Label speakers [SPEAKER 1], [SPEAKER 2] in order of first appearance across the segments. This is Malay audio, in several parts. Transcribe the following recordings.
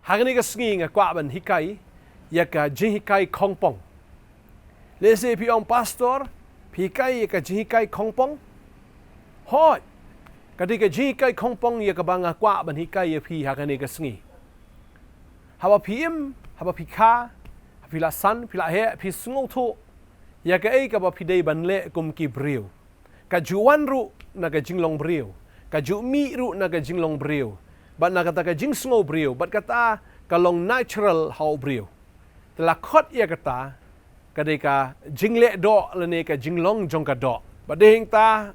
[SPEAKER 1] Hari ni kesengi ngakwa Bantei ya ka Jinghikai Khongpong. Lese pi ong pastor pikai ya ka Jinghikai Khongpong. Hot. Ketika Jinghikai Khongpong ya ka bang ngakwa Bantei ya pi hari ni kesengi. Haba pim, haba pika, pila san, pila he, pi sungau tu. Ya ka ka ba pi dei banle kum ki briu. Ka juan ru na ka jinglong briu. Ka ju mi ru na ka jinglong briu. Bat na kata ka jing sungau briu, bat kata kalong natural hau briu. Telah kot ia kata ketika jingle do lene ka jinglong jong ka do. Bat dehing ta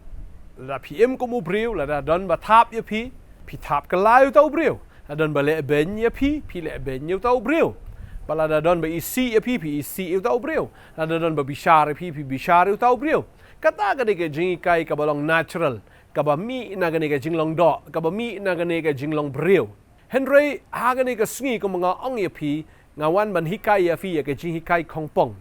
[SPEAKER 1] la pm kumu briu la da don ba tap ya pi tap ka lai tau briu. La don ba le ben ya pi le ben yu tau briu. Bala da don ba isi ya pi isi yu tau briu. La da don ba bishar pi bishar yu tau briu. Kata ketika Jinghikai ka balong natural. Kaba mi na gani ka jinglong do, kaba mi na gani ka jinglong briu. Henry ha gani ka sngi ko mga ong ya pi ngawan Bantei ya fi ya ka Jinghikai Khongpong.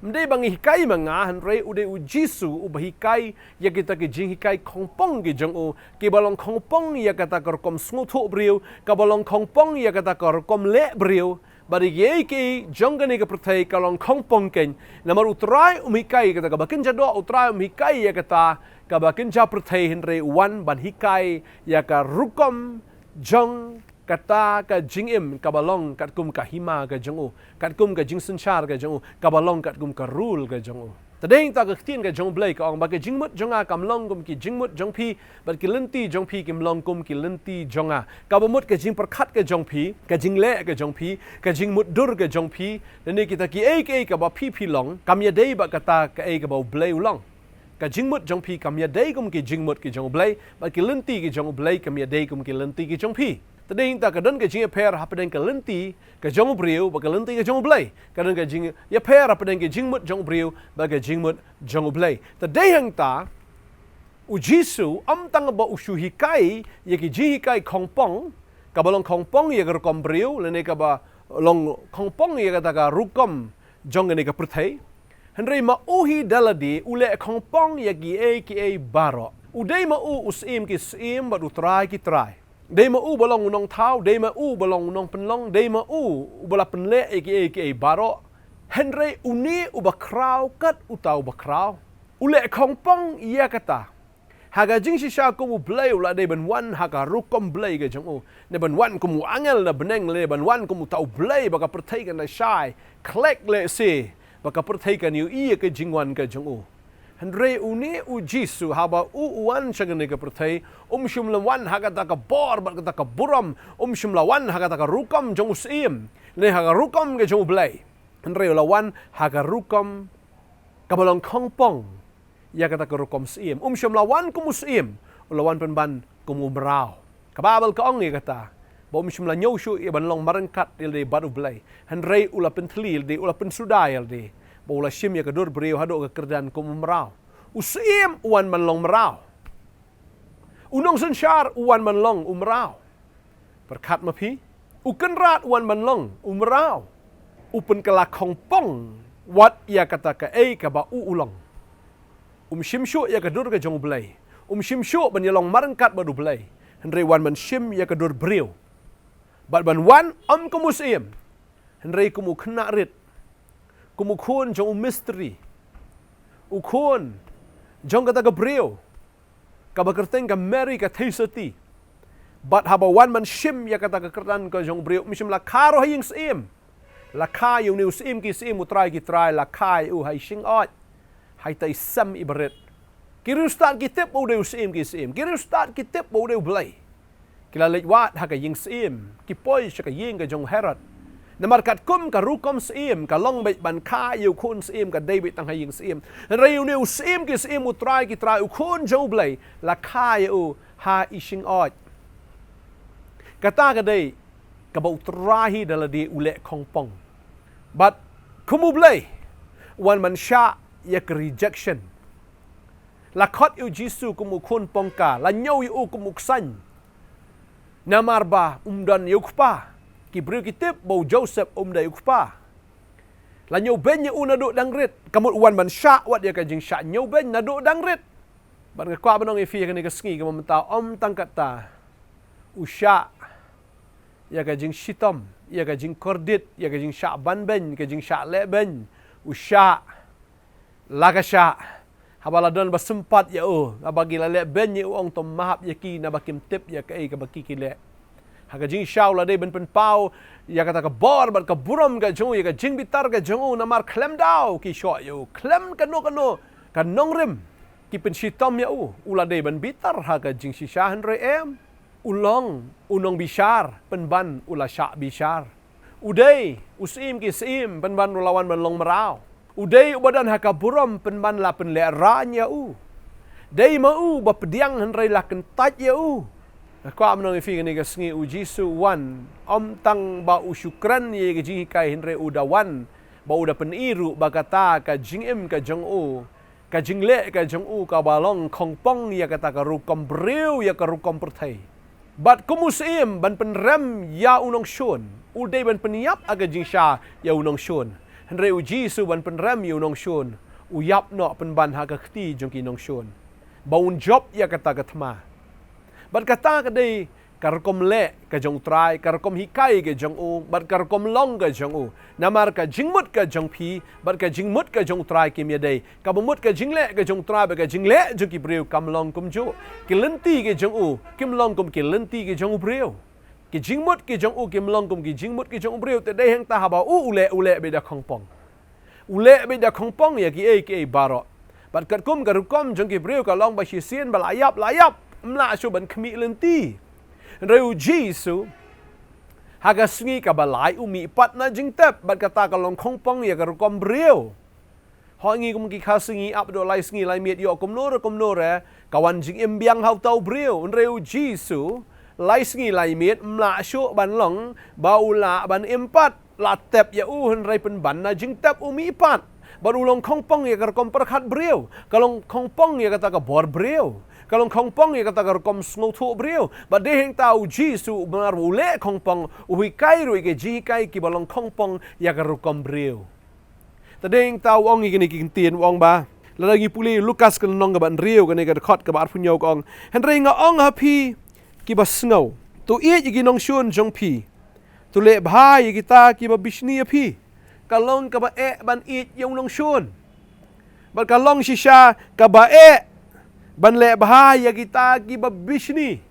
[SPEAKER 1] Mde bang hikai mga Henry ude u Jisu u bahikai ya kita ka Jinghikai Khongpong ki jong u ki balong Khongpong ya kata korkom sngutu briu, ka balong Khongpong ya kata korkom le briu. Bari ye ki jong gani ka pertai kalong Khongpong ken namar utrai hikai kata ka bakin jado utrai hikai ya kata kabakin japertai Henry wan Bantei ya ka rukom jong kata ka jingim kabalong katkum ka hima ka jongu katkum ka jingsenchar ka jongu kabalong katkum ka rule ka jongu tadeng ta ka tin ka jong blai ka ong ba ka jingmut jonga kamlong kum ki jingmut jong pi bat ki lenti jong pi kim long kum ki lenti jonga kabamut ka jing perkhat ka jong pi ka jingle ka jong pi ka jingmut dur ka jong pi ne kita ki ka ba pi long kam ya dei ba kata ka ka ba blai ulong ka jingmut jong pi kam ya dei kum ki jingmut ki jong blai ba ki lenti ki jong blai kam ya dei kum ki lenti ki jong pi tadeng ta ka don ka jing per hapadeng ka lenti ka jong briu ba ka lenti ka jong blai ka don ka jing ya per hapadeng ka jingmut jong briu ba ka jingmut jong blai tadeng ta u Jisu am tang ba ushu hikai ya ki Jinghikai Khongpong ka balong Khongpong ya ka kom briu lene ka ba long Khongpong ya ka ta ka rukom jong ne ka pertai Henry ma uhi daladi ule Khongpong ya ki baro. Udai ma usim ki sim ba utrai ki trai. Dei ma balong unong thau, dei ma balong unong penlong, dei ma bala penle ki baro. Henry uni ubakrau kat utau bakrau. Ule Khongpong ya kata. Haga jing shisha ko mu blai ula dei ban wan haga rukom blai ke jong ne ban wan ko mu angel na beneng le ban wan ko mu tau blai ba ka pertai kan na shai. Klek le se. Baka pertai kan yu iya ke jingwan ke jong Henry uni u Jisu haba uwan syagan ke pertai shum lawan haga ta ka bor ba ka buram shum lawan haga ta ka rukam jong usim le haga rukam ke jong blai Henry lawan haga rukam kabalong Khongpong ya kata ka rukam sim shum lawan kum usim lawan penban kum umrau kababal ka ong ya kata bom shum la nyoshu ya banlong marangkat de badu blai Henry ula pentlil de ula pensudai de bola shim ya kadur beriu hadok ke kerdan kum merau usim uan manlong merau unong sensyar uan manlong umrau perkat mapi ukenrat uan manlong umrau upen kala Khongpong wat ya kata ka ka ba ulong shimshu ya kadur ke jong blai shimshu ban yalong marangkat badu blai Henry wan man shim ya kadur beriu bat ban wan kumusim Henry kumu kena rit kumu kun jong misteri ukun jong kata gabriel ka bakerteng ka Mary ka theisati bat haba wan man shim ya kata ka kertan ka jong briu mishim la karo haying sim la ka yu ni sim ki sim utrai ki trai la kai u hay sing ot hay tai sam ibret kiru start ki tip u de sim ki sim kiru start ki tip u de blai kila lek wat ha ka ying sim ki poi sha ka ying ka jong herod namarkat kum ka rukom sim ka long bet ban ka yu kun sim ka David tang haying sim reu ni sim ki sim utrai ki trai u kun jo blai la ka yu ha ishing ot kata ka dei ka ba utrai dala di ule Khongpong but kumu blai wan man sha ya ka rejection la khot yu Jisu kumu kun pongka la nyau yu kumu ksan namarba umdan yu kpa ki beriu kitip bau Joseph da yu kpa la nyau ben yu na do dangrit kamut wan man sha wat ya ka jing sha nyau ben na do dangrit ban ka kwa banong ifi ka ni ka sngi ka mamta tangkat ta usha ya ka jing shitom, ya ka jing kordit, ya ka jing syak ban ben, ka jing syak le ben, usyak, lagasyak, habaladon basempat ya bagi la le ben ya ong tom mahap ya ki na bakim tip ya ka baki ki le. Haka jing shaw la de ben penpaw, ya kata ka bor bat ka buram ka jong ya ka jing bitar ka jong namar klem daw ki shot ya klem kano ka Nongkhryiem ki pen shitom ya ula de ben bitar haka jing shisha Nongkhryiem. Ulong, unong bishar, penban ula syak bishar. Uday, usim ki sim, penban ulawan ban long merau. Uday ubadan haka buram, penban la pen le ran ya Day ma bapediang henry la kentaj ya Kwa menong ifi ni ka sngi Jisu wan, om tang ba usyukran ye ka Jinghikai henry udawan, ba uda peniru ba kata ka Jingim ka jong ka jingle ka jong ka balong Khongpong ya kata ka rukom breu ya ka rukom pertai. Bat kumusim ban penrem ya unong shun. Uday ban peniap aga jingsha ya unong shun. Henry Jisu ban penrem ya unong shun. Uyap no penban haga khti jong ki nong shun. Baun job ya kata gatma. Bat kata kadai karkom le ka jong trai, karkom hikai ka jong bat karkom long ka jong namar ka jingmut ka jong pi, bat ka jingmut ka jong trai kim ya dai. Ka bumut ka jingle ka jong trai ba ka jingle jong ki breu kam long kum jo. Ki lenti ka jong kim long kum ki lenti ka jong breu. Ki jingmut ki jong kim long kum ki jingmut ki jong breu te dai hang ta haba ule be da Khongpong. Ule be da Khongpong ya ki baro. Bat kat kum ka rukom jong ki breu ka long ba shisien ba layap mla shu ban khmi lenti. Reu Jisu haga sngi ka balai umi pat na jingtep bat kata kalong Khongpong ya ka rukom breu. Ho ngi kum ki khasingi ap do lai sngi lai miet yo kum nore kawan jing imbiang hau tau breu. Reu Jisu lai sngi lai miet mla shu ban long baula ban impat la tep ya henrai pen ban na jingtep umi pat. Baru long Khongpong ya ka rukom perkhat breu. Kalong Khongpong ya kata ka bor breu. Kalau Khongpong ya kata kerkom sngotu breu, ba deheng tau Jisu benar ule Khongpong uhikai ru ke Jinghikai ki balong Khongpong ya kerkom breu. Tadeng tau ong iki ni kintien ong ba. Lalagi puli Loukas kan nong ban riu kan ka khot ka bar punyo ong. Henry nga ong hapi ki ba snow. Tu ie iki nong shun jong pi. Tu le bhai kita ki ba bishni api. Kalong ka ba ban it yung nong shun. Ba kalong shisha ka ba ban le bahaya kita ki babishni.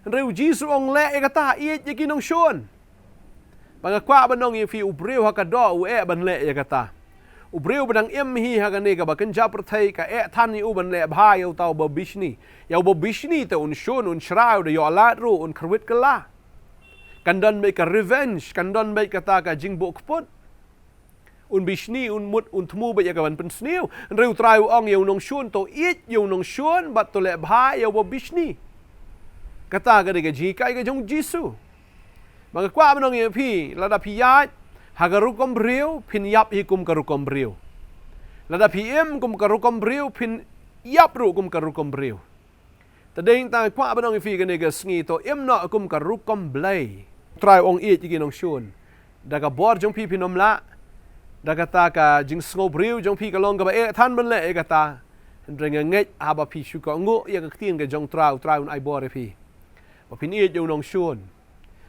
[SPEAKER 1] Reu Jisu ong le kata iet ki nong shon. Pangakwa banong fi ubreu hakado ban le kata. Ubreu badang hi hagane ka bakenja perthai ka than ni ban le bahaya tau babishni. Ya babishni te un shon un shrau de yo alat ru un krwit kala. Kandan me ka revenge, kandan me kata ka jingbo kput. Un bishni un mut un tmu ba ya kawan pensniu reu trau ong yo nong shun to it yo nong shun bat to le bha yo bo bishni kata ga de ga Jinghikai ga jong Jisu bang kwa manong ye pi lada pi ya hagaru kom breu pin yap hikum karu kom breu lada pi kum karu kom breu pin yap ru kum karu kom breu tadeng ta kwa manong ye pi ga ne ga sngi to no kum karu kom blai trau ong it ki nong shun daga bor jong pi pinom la da kata ka jing sngo breu jong pi kalong ka ba than ban le kata ndrenga nget aba pi shu ko ngo ya ka tien ka jong trau un ai bor pi ba pin ye jong nong shun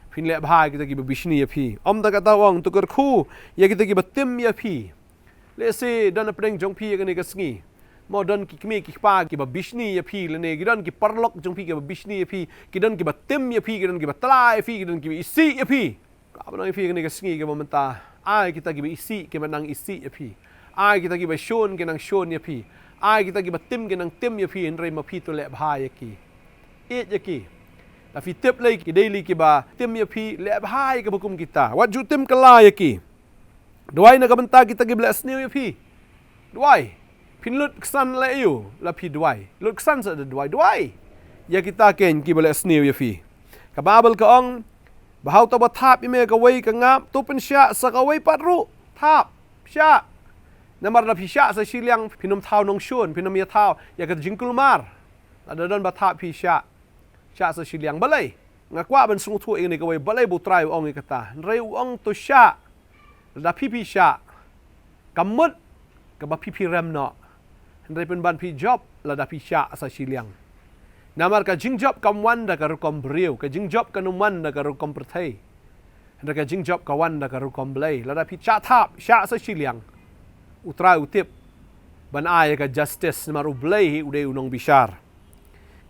[SPEAKER 1] pin le bha kita ki bishni ya pi om da kata wang tu kar khu ya kita ki batim ya pi le se dan apreng jong pi ka ne ka sngi modern ki kmi ki pa ki ba bishni ya pi le ne gidan ki parlok jong pi ki ba bishni ya pi kidan ki batim ya pi kidan ki batla ya pi kidan ki isi ya pi ka ba nang pi ka ne ka sngi ka momenta ai kita giba isi ke menang isi ya pi ai kita giba shon ke nang shon ya pi ai kita giba tim ke nang tim ya pi henry ma pi to le bha ya ki ya ki la fi tip le ki daily ki ba tim ya pi le bha ya ke bukum kita wat ju tim kala ya ki duai na ka banta kita giba snew ya pi duai pin lut ksan le yu la pi duai lut ksan sa duai ya kita ken ki ba snew ya pi ka babel ka ong bahau to bathap ime ka wei ka ngap tu pen sya sa ka wei patru thap sya namar na pisya sa Shillong pinom thau nong shun pinom ya thau ya ka jingkulmar ada don bathap pisya sya sa Shillong balai ngakwa ban sung thu ini ka wei balai bu trai ong kata reu ong to sya da pipi sya kamut ka ba pipi rem no ndai pen ban pi job la da pisya sa Shillong namar ka jingjob kamwan da ka rukom breu ka jingjob ka numan da ka rukom perthai Hendak jing job kawan dak rukom blai lada pi cha thap sha sa Shillong utrai utip ban ai ka justice maru blai ude unong bishar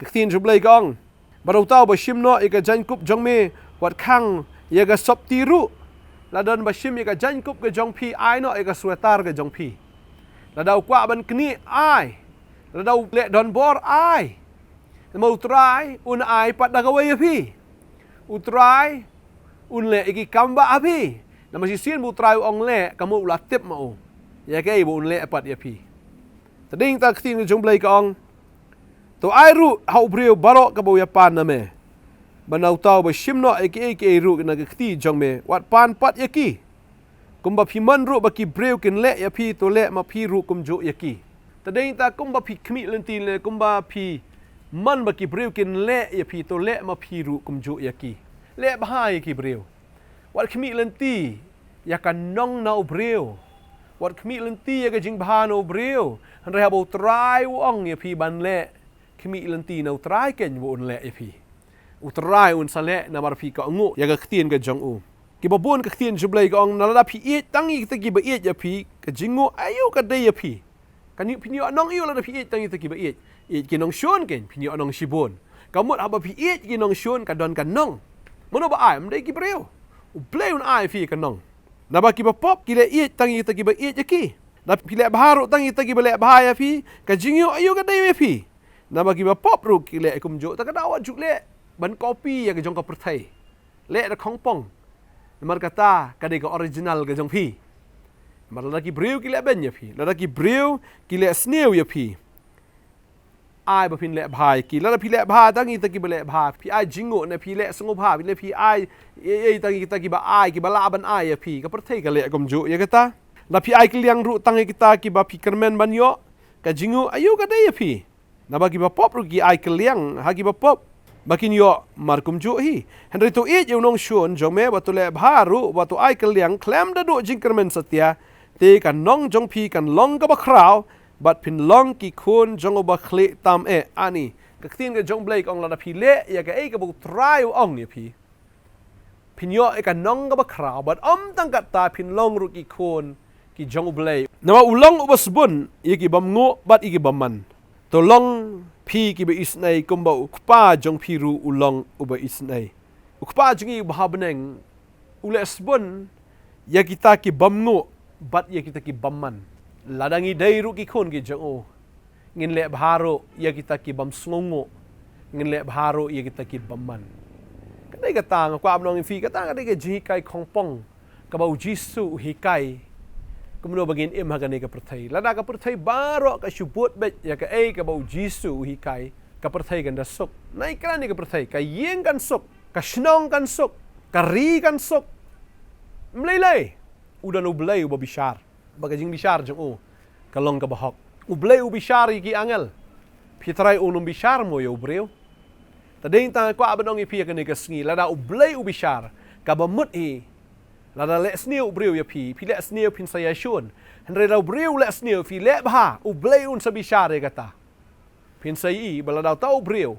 [SPEAKER 1] kaktin ju blai gong baru tau ba shimno ika jankup jongme wat khang yaga sop tiru ladon ba shim ika jankup ke jongpi ai no ika sweatar ke jongpi ladau kwa ban kni ai ladau le don bor ai mau try un ai pat dagawai api utrai un le iki kamba api na masih sien bu try ong le kamu ulah tip mau ya ke bu un le pat api tading ta ktin jong blai kong to ai ru hau brio barok ka bo ya pan na me banau tau ba shimno eke ru na kti jong me wat pan pat yaki kumba phi man ru ba ki brio kin le ya phi to le ma phi ru kum jo yaki tading ta kumba phi khmi lentin le kumba phi man ba ki brio kin le ya phi to le ma phi ru kum jo yaki le ba hai ki brio wat khmi lenti ya kan nong na brio wat khmi lenti ya ka Jingpynpaw no brio han re bo try ong ya phi ban le khmi lenti no try ken bo un le ya phi utrai un sale na mar phi ka ngu ya ka ktien ka jong u ki babon ka ktien jublai ka ong na la phi e tangi ta ki ba e ya phi ka jingu ayu ka de ya phi kan ni phi nong yu la phi e tangi ta ki ba e ki nong shon ken phi nong shibon ka mut aba phi e ki nong shon ka don ka nong mono ba ai mdai ki breu u play un ai phi ka nong na ba ki ba pop ki le e tangi ta ki ba e ya ki na phi le bharu tangi ta ki ba le bha ya phi ka jingu ayu ka de ya phi na ba ki ba pop ru ki le kum jo ta ka dawa ju le ban kopi ya ke jong ka perthai le da Khongpong mar kata ka de ka original ke jong phi mar la ki breu ki le ben ya phi la ki breu ki le sneu ya phi ai ba phin le bhai ki la phi le bha tangi ta ki ba le bha phi ai jingo na phi le sngo bha le phi ai e tangi ta ki ba ai ki ba la ban ai ya phi ka perthai ka le kom jo ya kata la phi ai ki liang ru tangi kita ki ba phi kermen ban yo ka jingo ayu ka de ya phi na ba ki ba pop ru ki ai ki liang ha ki ba pop bakin yo markum ju hi henry to e yo nong shon jome batule bharu batu ai kaliang klem da do jingkermen satya te kan nong jong phi kan long ka ba kraw bat phin long ki khun jong ba khle tam e ani ka tin ka jong blake ong la da phi le ya ka e ka bu try ong ni phi phin yo e kan nong ka ba kraw bat tang ka ta phin long ru ki khun ki jong blake na ulong ubasbun ye ki bam ngo bat i ki bam man to long phi ki ba isnai kumba ukpa jong phi ru ulong uba isnai ukpa jingi bahabneng ulesbon ya kita ki bamngo bat ya kita ki bamman ladangi dai ru ki khon ki jong ngin le bharo ya kita ki bam sngongo ngin le bharo ya kita ki bamman kadai ka tang kwa abnong phi ka tang kadai ka Jinghikai Khongpong ka ba jisu hikai kemudian bagian magane ka perthai lada ka perthai baro ka syubut bet ya ka ka bau jisu hikai ka perthai kan da sok nai kan ni ka perthai ka yeng kan sok ka shnong kan sok ka ri kan sok mlei udan ublei u bishar baga jing bishar jong ka long ka bahok ublei u bishar ki angel pitrai unum bishar mo yo breu tadeng ta kwa abanong ipia kan ni ka sngi lada ublei u bishar ka bamut hi lada le sneu breu ya phi le sneu phin saya shun henre da breu le sneu phi le bha u blei un sabi share kata phin sai bala da tau breu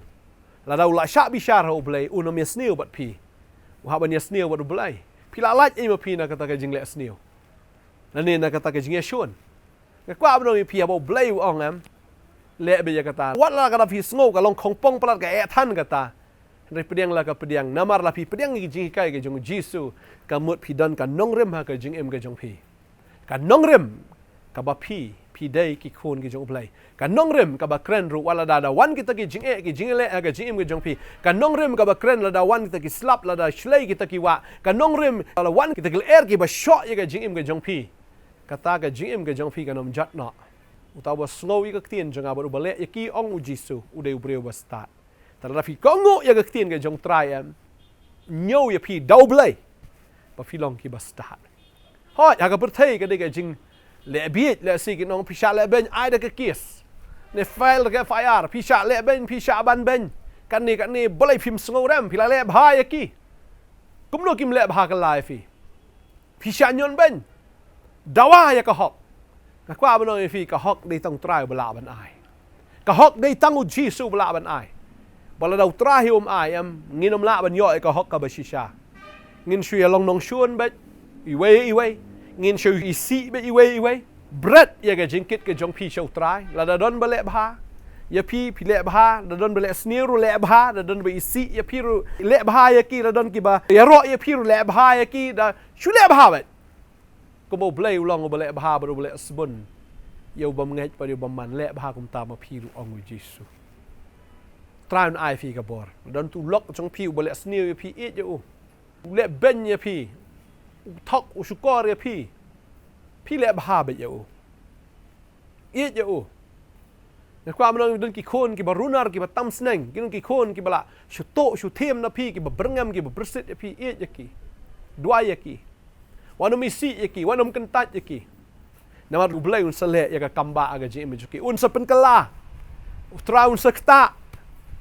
[SPEAKER 1] lada la sha bi share u blei un me sneu bat phi u ha ban ya sneu bat u blei phi la laj e ma phi na kata ka jing le sneu na ne na kata ka jing ya shun ka kwa bno mi phi ba blei u ong am le be ya kata wat la kata phi sngo ka long Khongpong plat ka e than kata henre pediang la ka pediang namar la phi pediang ki Jinghikai ke jong jisu kamut phi don ka Nongkhryiem ha ka Jingem ka jong phi ka Nongkhryiem ka ba phi dai ki khon ki jong blai ka Nongkhryiem ka ba kren ru wala da wan kita ki jinge ki jingele ka Jingem ka jong phi ka Nongkhryiem ka ba kren la da wan kita ki slap la da shlei kita ki wa ka Nongkhryiem la wan kita ki er ki ba shot ye ka Jingem ka jong phi kata ka Jingem ka jong phi ka nom jat na utaw ba slow i ka tien jong ba bale ye ki ong u jisu u de u breu ba start tara phi kongo ye ka tien ka jong try am nyo ye phi dau blai ba Phillong ki ba start hoi ha ka perthai ka de ka jing le biet le si ki nong pisha le ben ai da ka kiss ne fail ka fire pisha le ben pisha ban ben kan ni bolai phim sngo ram phi la le bha ye ki kum no kim le bha ka lai phi pisha nyon ben dawa ya ka hok ka kwa ba no phi ka hok de tong try ba la ban ai ka hok de tang u jisu ba la ban ai bala dau try ai am nginom la ban yo ka hok ka ba shisha ngin shui along nong shuan bet iwe ngin shui isi bet iwe bread ya ga jingkit ke jong pi show try la da don bale bha ya pi le bha da don bale sneer ru le bha da don be isi ya pi ru le bha ya ki da don ki ba ya ro ya pi ru le bha ya ki da shu le bha bet ko bo blay ulong bale bha ba bale sbun yo bam ngai pa yo bam man le bha kum ta ma pi ru ong jisu try on I fi ka bor don tu lock jong pi bale sneer ya pi it yo le ben ya pi thok u shukor ya pi le bha bet yo it yoในความมันต้องกี่คนกี่บารุนาร์กี่บาตั้มสเนงกี่ต้องกี่คนกี่บาละชุดโตชุดเทียมนะพี่กี่บาบรงามกี่บาประสิทธิ์พี่เอ๊ยกี่ด้วยกี่วันนั้นมีสีกี่วันนั้นกันตัดกี่นามาดูเบลย์อุนสเละยากกัมบะอากาจิเอ็มจุกี่อุนสเป็นกลาตราอุนสกตา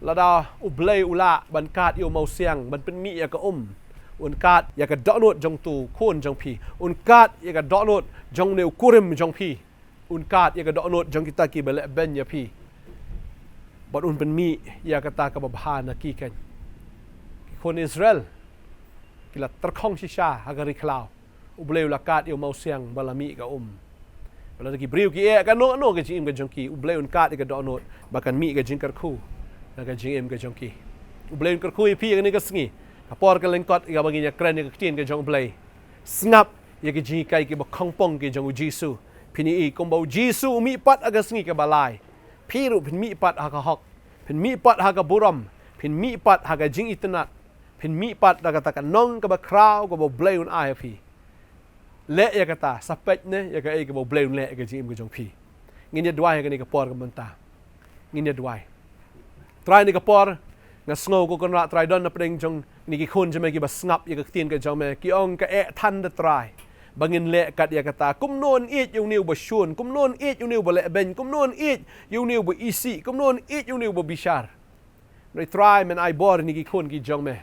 [SPEAKER 1] แล้วดาอุเบลย์อุละบันกาดอยู่เมาเสียงบันเป็นมียากอุนกาดยากดอกโนดจงตูโคนจงพี่อุนกาดยากดอกโนดจงเนวกุริมจงพี่อุนกาดยากดอกโนดจงกิตากีเบลเบนยาพี่บทอุนเป็นมียากตากบบฮานักีกันคนอิสราเอลกิลตรคองชิชาฮากริคลาวอุเบลลากาดอยู่เมาเสียงบาลามีกับเวลาตะกี้บริวกี้กันโนกับจิมกับจงกีอุเบลอุนกาดกับดอกโนดบักันมีกับจิงกระคูแล้วกับจิมกับจงกีอุเบลอุนกระคูพี่กันนี่ก็สงีกับปอร์กันเล่นกอดกับบางอย่างแกรนกับเทียนกับจงอุเบลสงับยากจิงไกกับคองปองกับจงอุจิสูพี่นี่กงบ่าวจิสูมีปัดอากาสงีกับบาลายพี่รู้เป็นมีปัดหากฮอกเป็นมีปัดหากบุรมเป็นมีปัดหากจิงอิตนัดเป็นมีปัดหากตะกันน้องกับคราวกับเบลอุนไอพี่เละยากตาสเปกเนี่ยยากกับเบลอุนเละกับจิมกับจงพี่เงินยัดไว้กันนี่กับปอร์กับมันตาเงินยัดไว้ตรายนี่กับปอร์งั้นสโนว์ก็ระตรายดอนนับเร่งจงนี่กี่คนจะไม่กี่บัสงับยากเตียนกับจงแม่กี่องกับทันเดตรายบางเงินเละกัดยากตากุมโนนอีดยูนิวบชวนกุมโนนอีดยูนิวบเละเบนกุมโนนอีดยูนิวบอีซีกุมโนนอีดยูนิวบบิชาร์ในทรายมันไอบอร์นี่กี่คนกี่จงแม่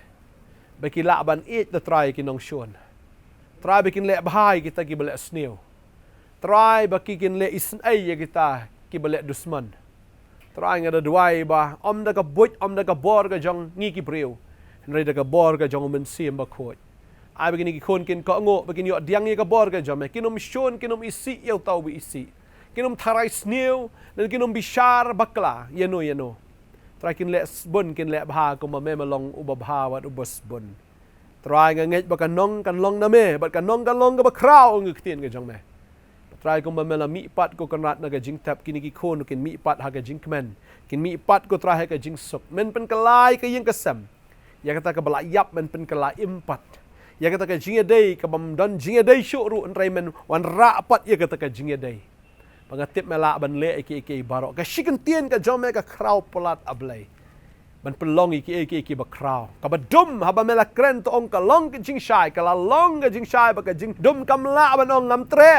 [SPEAKER 1] ไปกินละบันอีดแต่ทรายกินน้องชวนทรายไปกินเละบายกิตากิบเละสเนียวทรายไปกินเละอิสไอยกิตากิบเละดุสมันทรายงาดวยบ่าอมดะกับบุยอมดะกับบอร์กับจงงี้กิบเรียวในดะกับบอร์กับจงมันเสียมบะโคดไอ้beginiกี่คนกินก็งอ begini ยอดยังยี่กับบอร์กันจอมกินนมชนกินนมอิสิยาวเต้าบิอิสิกินนมทารายสเนียวแล้วกินนมบิชาร์บักลาเยโนตรายกินเละบนกินเละบาก็มาแม่มาลองอุบาวัดอุบสบนตรายเงยบักกันน้องกันลองนะแม่บักกันน้องกับบักคราวงึกเตียนกันจอมแม่ตรายก็มาแม่ละมีปัดก็กันรัดนักจิงทับกินกี่คนกินมีปัดหากจิงแมนกินมีปัดก็ตรายให้กับจิงศกมันเป็นกลายก็ยังกระสัมอยากจะกับบลายยับมันเป็นกลายอิมปัดยากจะจิงเดย์กับบำดันจิงเดย์ชั่วรู้อันไรมันวันระปัดยากจะจิงเดย์บางทีเมล่าบันเล่อีกบาร์อกชิกันเตียนกับจอมแม่กับคราวปลัดอับเลยมันเป็นลองอีกบักคราวกับดุมฮับเมล่าเกรนตัวองกับลองกับจิงชายกับลองกับจิงชายบักจิงดุมกำละบันองงำเตะ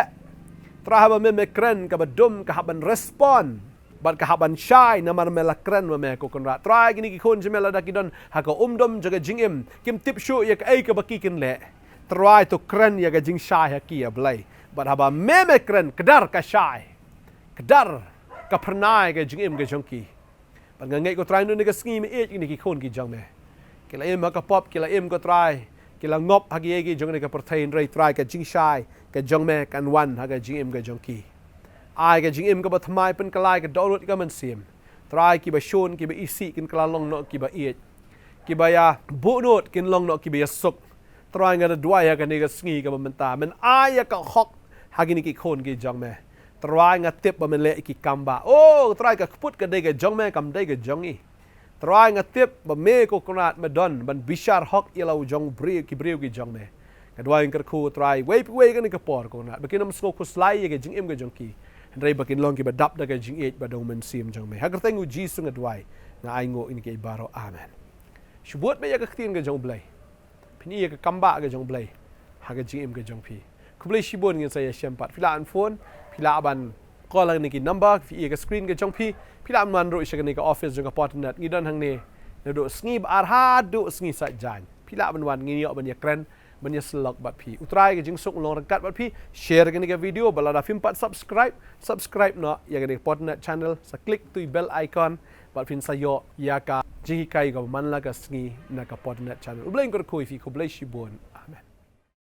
[SPEAKER 1] ตราฮับเมล่าเกรนกับดุมกับบันรีสปอนบัดกับบันชายนามาเมล่าเกรนว่าแม่ก็คนรักตรายกินกี่คนจะเมล่าดักกินดอนหากอุ้มดมจะกับจิงกิมติปชูอยากกับบักกินเละตรายตัวเกรนอยากจิงชายฮักกี้อับเลยบัดฮับเมเกรนกระดาร์กับชายกระดาร์กับพนายกับจิงกับจงกีบัดงั้นไงก็ตรายนู่นนี่ก็สกีไม่กินกี่คนกี่จังแม่กิลาฮักกับป๊อปกิลาก็ตรายกิลางบฮักกี้จงนี่กับประเทศไรตรายกับจิงชายกับจงแม่กันวันฮักกับจิงกับจงกีไอ้กับจิงกับทำไมเป็นกลายกับดอลลาร์ก็มันเสียมตรายกิบะชนกิบะอิสิกินกลาลงเนาะกิบะเอียดกิบะยาบุโนดกินลงเนาะกิบะยาสุกตรายกันด้วยกันนี่ก็สงีกับมันตามันไอ้กับฮอกฮักินกี่คนกี่จังแม่ตรายกันเต็บมันเละกี่กัมบะโอ้ตรายกับพุทธกันได้กับจังแม่กัมได้กับจังอีตรายกันเต็บมันเมฆก็กระนาดมาดอนมันบิชาร์ฮอกเอลาจังบริวกี่จังแม่กันด้วยกันคู่ตรายเว้ยกันนี่ก็ปอร์กนะเมื่อกี้น้ำสโกคุสไลกับจิงกับจังกีไรบักินลองกิบดับดักจิงเอ็ดบดงมันเสียมจังไหมหากแต่งูจีสุงดไว้น่าไอโง่อินเกย์บาร์อาเมนชุบวดไม่อยากตีนกับจังเบลย์พี่นี่อยากกัมบะกับจังเบลย์หากจิงกับจังพี่คุบเลยชิบวนกันใส่เชียมปัดพิลาอันโฟนพิลาบันก็ลังนี่กินนัมเบอร์พี่อยากสกรีนกับจังพี่พิลามันรู้อีกกันนี่กับออฟฟิศจังกับ Potternet งี้ด้านทางนี้เราดูสงีบอาร์ฮาร์ดูสงีสัจจานพิลาวันงี้เนาะบันยาเกรนบันยาสลักบัดพี่อุตรายกับจิงสุกลงรังกัดบัดพี่แชร์กันนี่กับวิดีโอบลาดาฟิมปัด subscribe เนาะอยากกันนี่ Potternet channel สักคลิกตุย bell icon บัดฟินสยอยากาJinghikaiกับมันละกับสงีนักกับ Potternet channel อุบเลยก็คุยฟีคุบเลยชิบวน